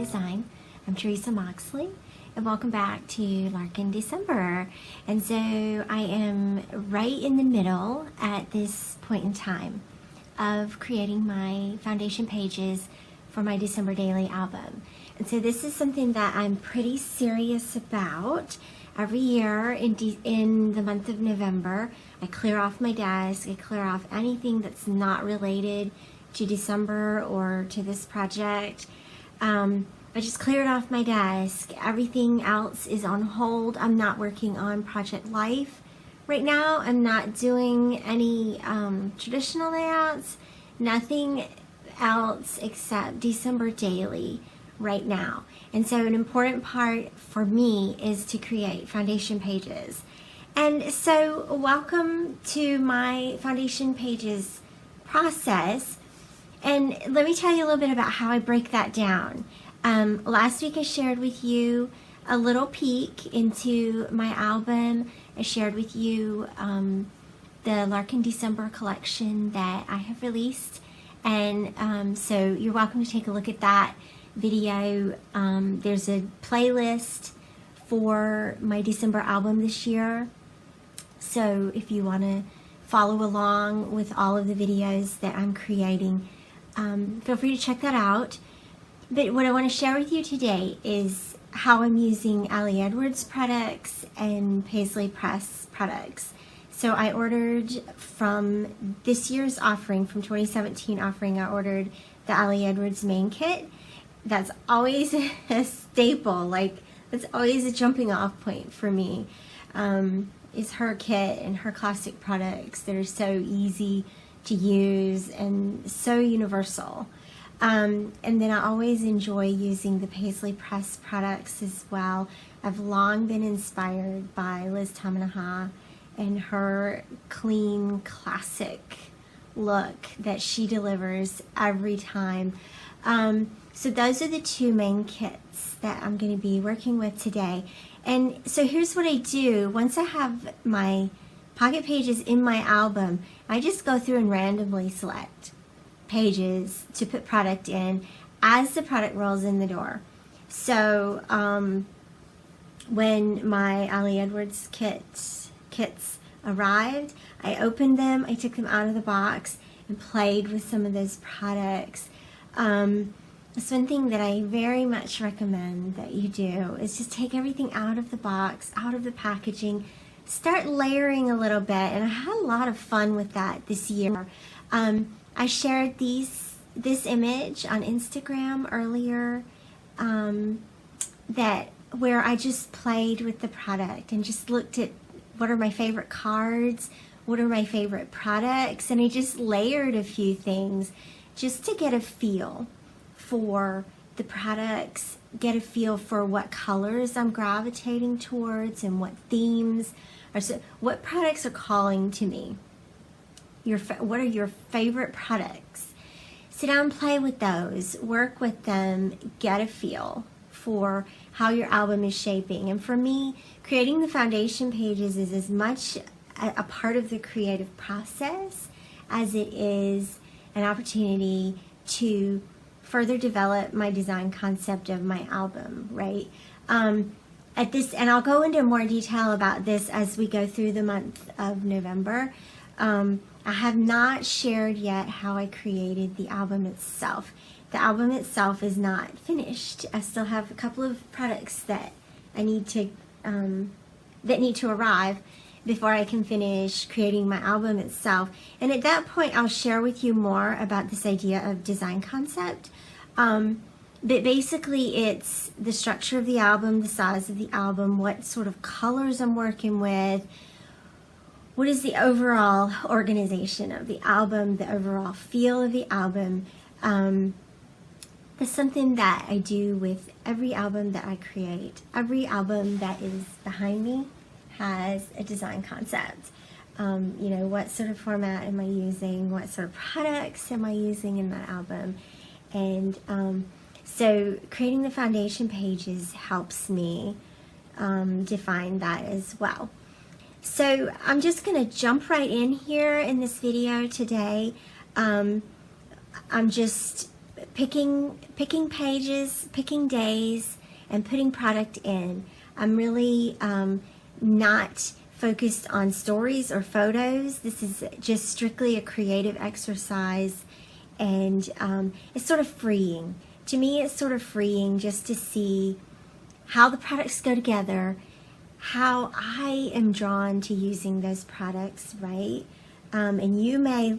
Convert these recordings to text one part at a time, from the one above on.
design. I'm Teresa Moxley, and welcome back to Larkindecember. And so I am right in the middle at this point in time of creating my foundation pages for my December daily album. And so this is something that I'm pretty serious about. Every year in the month of November, I clear off my desk, I clear off anything that's not related to December or to this project. I just cleared off my desk. Everything else is on hold. I'm not working on Project Life right now. I'm not doing any traditional layouts. Nothing else except December daily right now. And so an important part for me is to create foundation pages. And so welcome to my foundation pages process. And let me tell you a little bit about how I break that down. Last week I shared with you a little peek into my album. I shared with you the Larkindecember collection that I have released. And so you're welcome to take a look at that video. There's a playlist for my December album this year. So if you want to follow along with all of the videos that I'm creating, feel free to check that out. But what I want to share with you today is how I'm using Ali Edwards products and Paisley Press products. So I ordered from this year's offering, from 2017 offering, I ordered the Ali Edwards main kit. That's always a staple, like that's always a jumping off point for me, is her kit and her classic products that are so easy to use and so universal. And then I always enjoy using the Paisley Press products as well. I've long been inspired by Liz Tamanaha and her clean, classic look that she delivers every time. So those are the two main kits that I'm going to be working with today. And so here's what I do. Once I have my pocket pages in my album, I just go through and randomly select pages to put product in as the product rolls in the door. So when my Ali Edwards kits arrived, I opened them, I took them out of the box and played with some of those products. It's one thing that I very much recommend that you do is just take everything out of the box, out of the packaging, start layering a little bit, and I had a lot of fun with that this year. I shared this image on Instagram earlier, where I just played with the product and just looked at what are my favorite cards, what are my favorite products, and I just layered a few things just to get a feel for the products, get a feel for what colors I'm gravitating towards and what themes, what products are calling to me. What are your favorite products? Sit down and play with those, work with them, get a feel for how your album is shaping. And for me, creating the foundation pages is as much a part of the creative process as it is an opportunity to further develop my design concept of my album, right? And I'll go into more detail about this as we go through the month of November. I have not shared yet how I created the album itself. The album itself is not finished. I still have a couple of products that I need to arrive before I can finish creating my album itself. And at that point, I'll share with you more about this idea of design concept. But basically, it's the structure of the album, the size of the album, what sort of colors I'm working with, what is the overall organization of the album, the overall feel of the album. That's something that I do with every album that I create. Every album that is behind me has a design concept. What sort of format am I using? What sort of products am I using in that album? And so creating the foundation pages helps me define that as well. So I'm just going to jump right in here in this video today. I'm just picking pages, picking days, and putting product in. I'm really not focused on stories or photos. This is just strictly a creative exercise, and it's sort of freeing. To me, it's sort of freeing just to see how the products go together, how I am drawn to using those products, right? And you may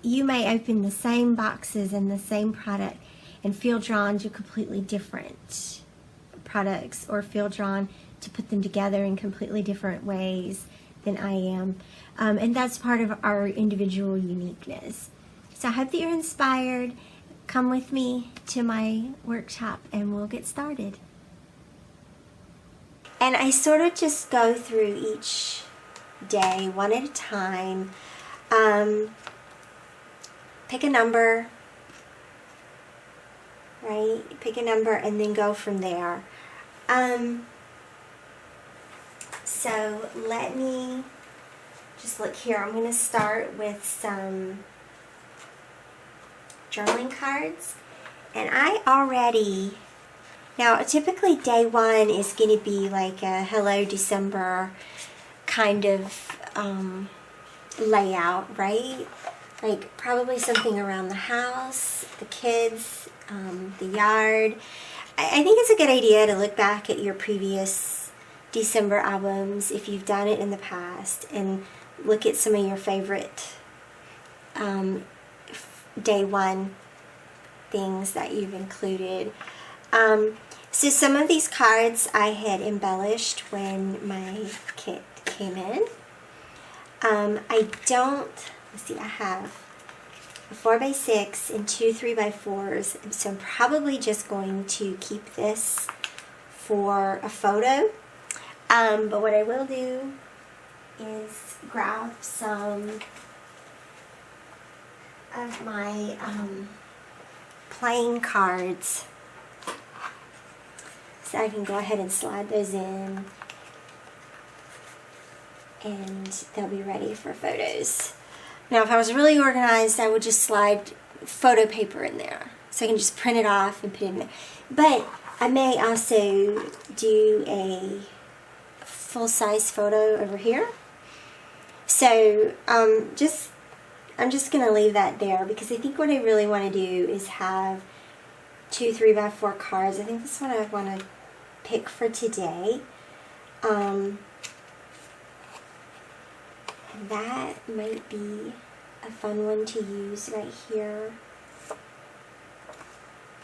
open the same boxes and the same product and feel drawn to completely different products, or feel drawn to put them together in completely different ways than I am. And that's part of our individual uniqueness. So I hope that you're inspired. Come with me to my workshop and we'll get started. And I sort of just go through each day one at a time. Pick a number, right? Pick a number and then go from there. So let me just look here. I'm going to start with some journaling cards. And I already, now typically day one is going to be like a Hello December kind of layout, right? Like probably something around the house, the kids, the yard. I think it's a good idea to look back at your previous December albums if you've done it in the past, and look at some of your favorite day one things that you've included. So some of these cards I had embellished when my kit came in. I have a 4x6 and 2 3x4s, so I'm probably just going to keep this for a photo. But what I will do is grab some of my plain cards, so I can go ahead and slide those in, and they'll be ready for photos. Now, if I was really organized, I would just slide photo paper in there, so I can just print it off and put it in there. But I may also do a full-size photo over here. So I'm just going to leave that there, because I think what I really want to do is have 2 3x4 cards. I think that's what I want to pick for today. That might be a fun one to use right here.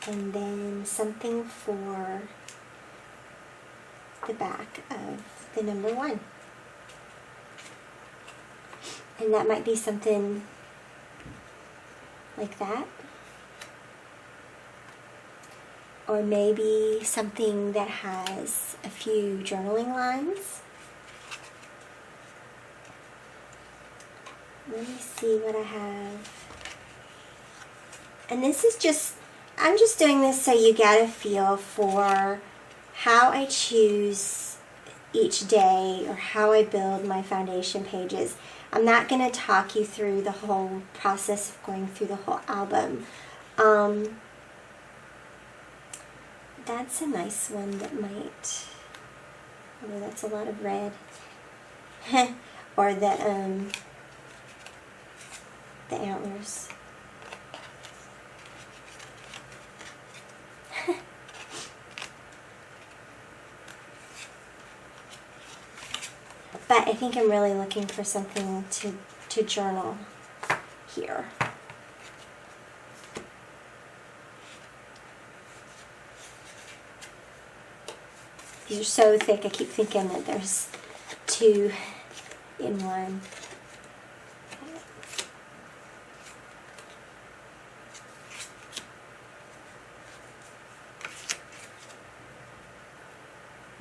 And then something for the back of the number 1. And that might be something like that. Or maybe something that has a few journaling lines. Let me see what I have. And this is just, I'm just doing this so you get a feel for how I choose each day, or how I build my foundation pages. I'm not going to talk you through the whole process of going through the whole album. That's a nice one that might, oh, that's a lot of red. Or the antlers. But I think I'm really looking for something to journal here. These are so thick, I keep thinking that there's 2 in 1.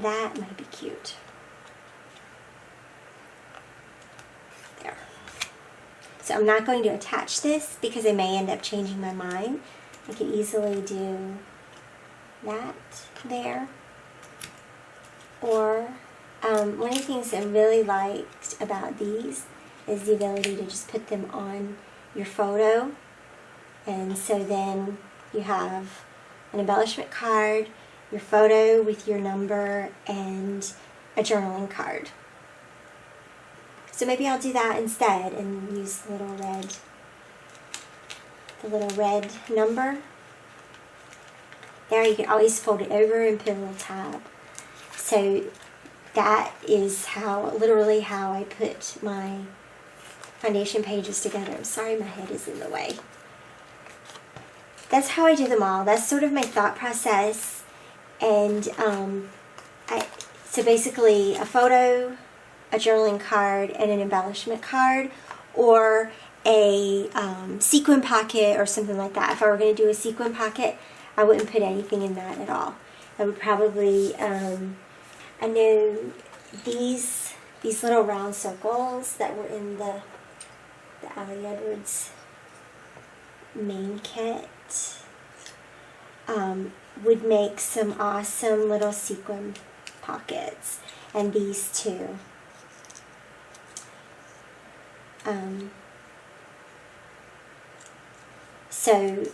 That might be cute. There. So I'm not going to attach this because I may end up changing my mind. I could easily do that there. Or one of the things I really liked about these is the ability to just put them on your photo. And so then you have an embellishment card, your photo with your number, and a journaling card. So maybe I'll do that instead and use the little red number. There, you can always fold it over and put a little tab. So that is literally how I put my foundation pages together. I'm sorry my head is in the way. That's how I do them all. That's sort of my thought process. And so basically a photo, a journaling card, and an embellishment card, or a sequin pocket or something like that. If I were going to do a sequin pocket, I wouldn't put anything in that at all. I would probably, I know these little round circles that were in the Ali Edwards main kit would make some awesome little sequin pockets, and these too. So,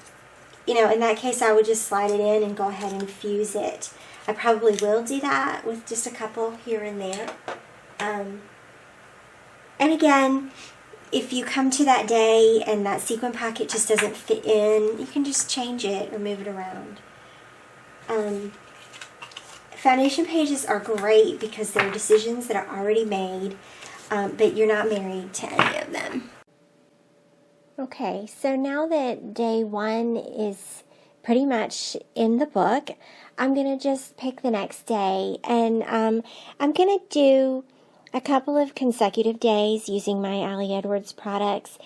in that case, I would just slide it in and go ahead and fuse it. I probably will do that with just a couple here and there. And again, if you come to that day and that sequin pocket just doesn't fit in, you can just change it or move it around. Foundation pages are great because they're decisions that are already made, but you're not married to any of them. Okay, so now that day 1 is pretty much in the book, I'm going to just pick the next day, and I'm going to do a couple of consecutive days using my Ali Edwards products,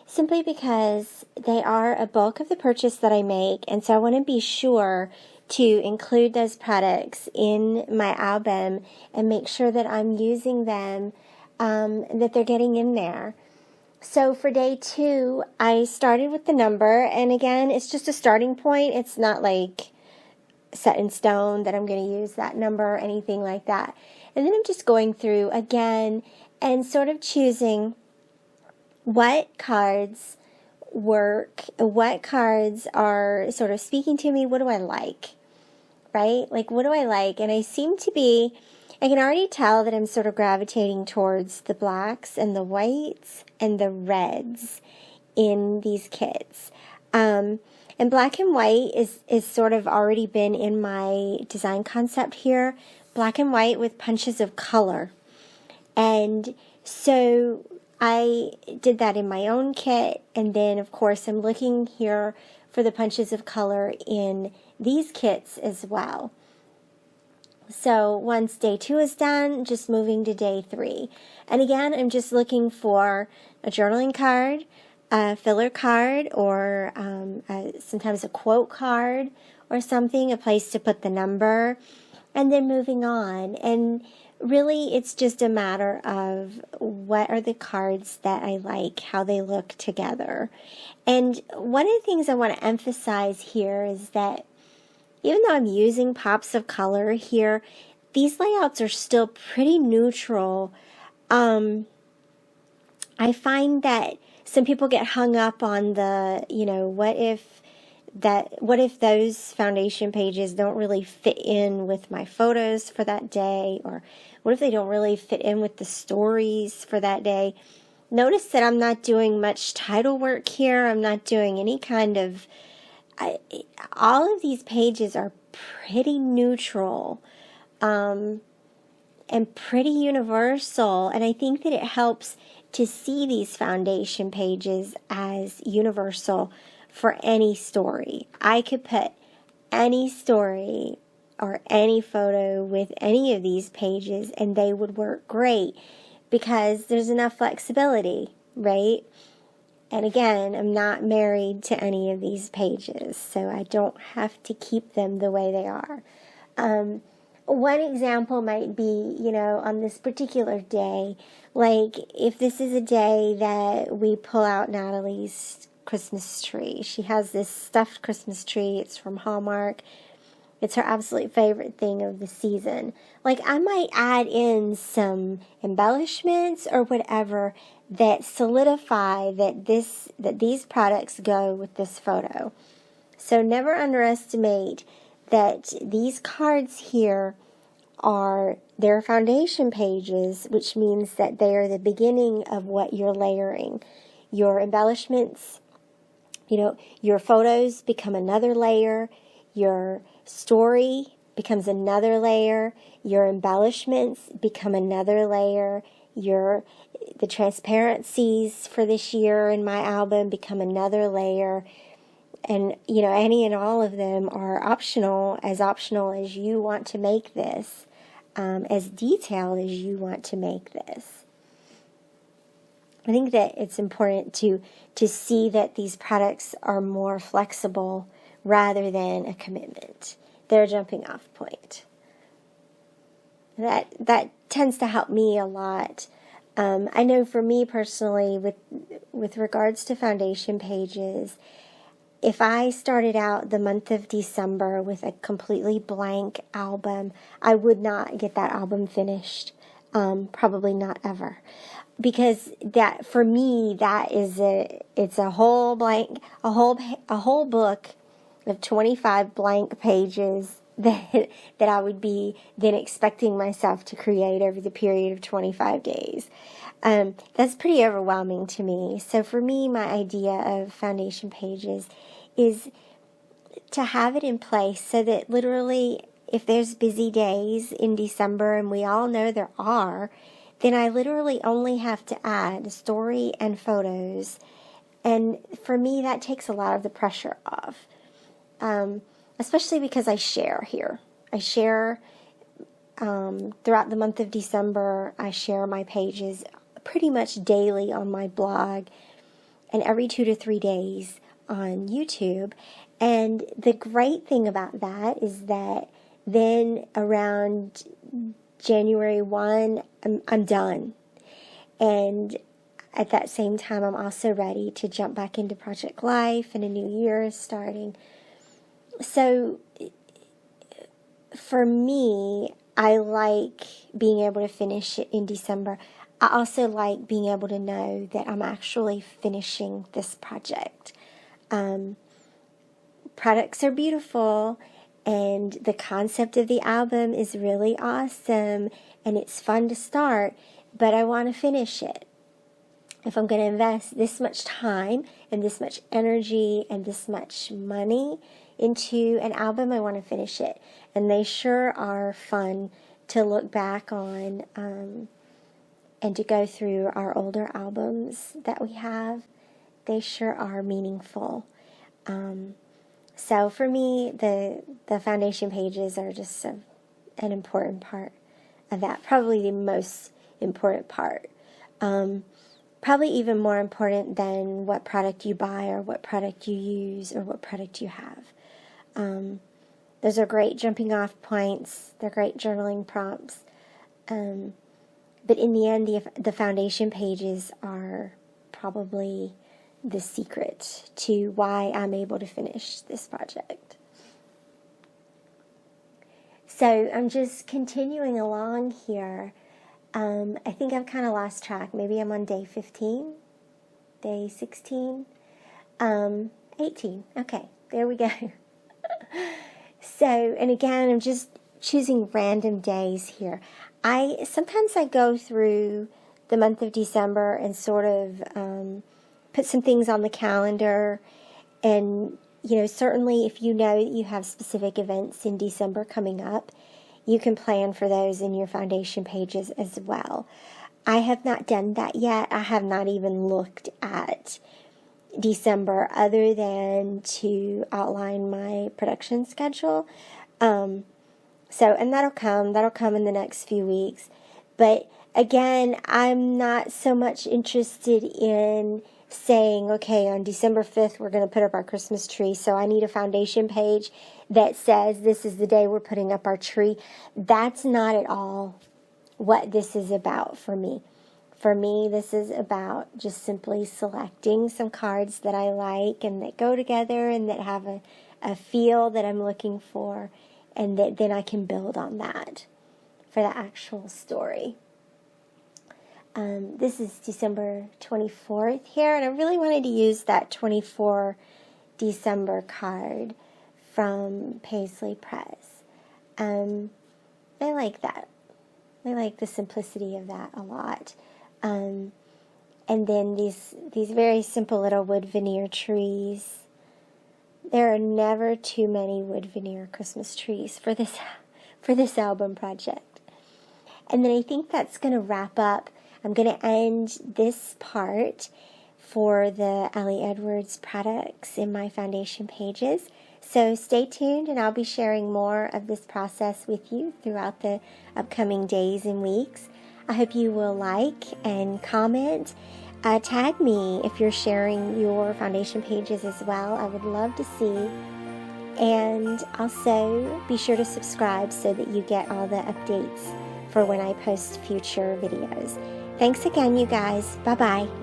simply because they are a bulk of the purchase that I make, and so I want to be sure to include those products in my album and make sure that I'm using them, that they're getting in there. So for day 2, I started with the number, and again, it's just a starting point. It's not like set in stone that I'm going to use that number or anything like that. And then I'm just going through again and sort of choosing what cards work, what cards are sort of speaking to me, what do I like, right? Like, what do I like? And I can already tell that I'm sort of gravitating towards the blacks and the whites and the reds in these kits. And black and white is sort of already been in my design concept here. Black and white with punches of color. And so I did that in my own kit. And then, of course, I'm looking here for the punches of color in these kits as well. So once day 2 is done, just moving to day 3. And again, I'm just looking for a journaling card, a filler card, or sometimes a quote card or something, a place to put the number, and then moving on. And really, it's just a matter of what are the cards that I like, how they look together. And one of the things I want to emphasize here is that even though I'm using pops of color here, these layouts are still pretty neutral. I find that some people get hung up on the, what if those foundation pages don't really fit in with my photos for that day, or what if they don't really fit in with the stories for that day? Notice that I'm not doing much title work here. I'm not doing any kind of all of these pages are pretty neutral and pretty universal, and I think that it helps to see these foundation pages as universal for any story. I could put any story or any photo with any of these pages and they would work great because there's enough flexibility, right? And again, I'm not married to any of these pages, so I don't have to keep them the way they are. One example might be, on this particular day, like if this is a day that we pull out Natalie's Christmas tree. She has this stuffed Christmas tree. It's from Hallmark. It's her absolute favorite thing of the season. Like, I might add in some embellishments or whatever that solidify that these products go with this photo. So never underestimate that these cards here are their foundation pages, which means that they are the beginning of what you're layering. Your embellishments, your photos become another layer, your story becomes another layer, your embellishments become another layer, the transparencies for this year in my album become another layer. And, any and all of them are optional as you want to make this, as detailed as you want to make this. I think that it's important to see that these products are more flexible rather than a commitment. They're a jumping off point. That tends to help me a lot. I know for me personally, with regards to foundation pages, if I started out the month of December with a completely blank album, I would not get that album finished. Probably not ever. Because that, for me, it's a whole book of 25 blank pages that I would be then expecting myself to create over the period of 25 days. That's pretty overwhelming to me. So for me, my idea of foundation pages is to have it in place so that literally if there's busy days in December, and we all know there are, then I literally only have to add a story and photos. And for me, that takes a lot of the pressure off, especially because I share here. I share throughout the month of December. I share my pages pretty much daily on my blog and every 2 to 3 days on YouTube. And the great thing about that is that then around January 1, I'm done. And at that same time, I'm also ready to jump back into Project Life, and a new year is starting. So for me, I like being able to finish it in December. I also like being able to know that I'm actually finishing this project. Products are beautiful, and the concept of the album is really awesome, and it's fun to start, but I want to finish it. If I'm going to invest this much time and this much energy and this much money into an album, I want to finish it. And they sure are fun to look back on and to go through our older albums that we have. They sure are meaningful. So for me, the foundation pages are just an important part of that. Probably the most important part. Probably even more important than what product you buy or what product you use or what product you have. Those are great jumping off points. They're great journaling prompts. But in the end, the foundation pages are probably the secret to why I'm able to finish this project. So I'm just continuing along here. I think I've kind of lost track. Maybe I'm on day 15, day 16, 18. Okay, there we go. So, and again, I'm just choosing random days here. Sometimes I go through the month of December and sort of put some things on the calendar, and certainly if you know that you have specific events in December coming up, you can plan for those in your foundation pages as well. I have not done that yet. I have not even looked at December other than to outline my production schedule. And that'll come in the next few weeks. But again, I'm not so much interested in saying, okay, on December 5th, we're going to put up our Christmas tree, so I need a foundation page that says this is the day we're putting up our tree. That's not at all what this is about for me. For me, this is about just simply selecting some cards that I like and that go together and that have a feel that I'm looking for, and that then I can build on that for the actual story. This is December 24th here, and I really wanted to use that 24 December card from Paisley Press. I like that. I like the simplicity of that a lot. And then these very simple little wood veneer trees. There are never too many wood veneer Christmas trees for this album project. And then I think that's going to wrap up. I'm going to end this part for the Ellie Edwards products in my foundation pages. So stay tuned, and I'll be sharing more of this process with you throughout the upcoming days and weeks. I hope you will like and comment. Tag me if you're sharing your foundation pages as well. I would love to see. And also be sure to subscribe so that you get all the updates for when I post future videos. Thanks again, you guys. Bye-bye.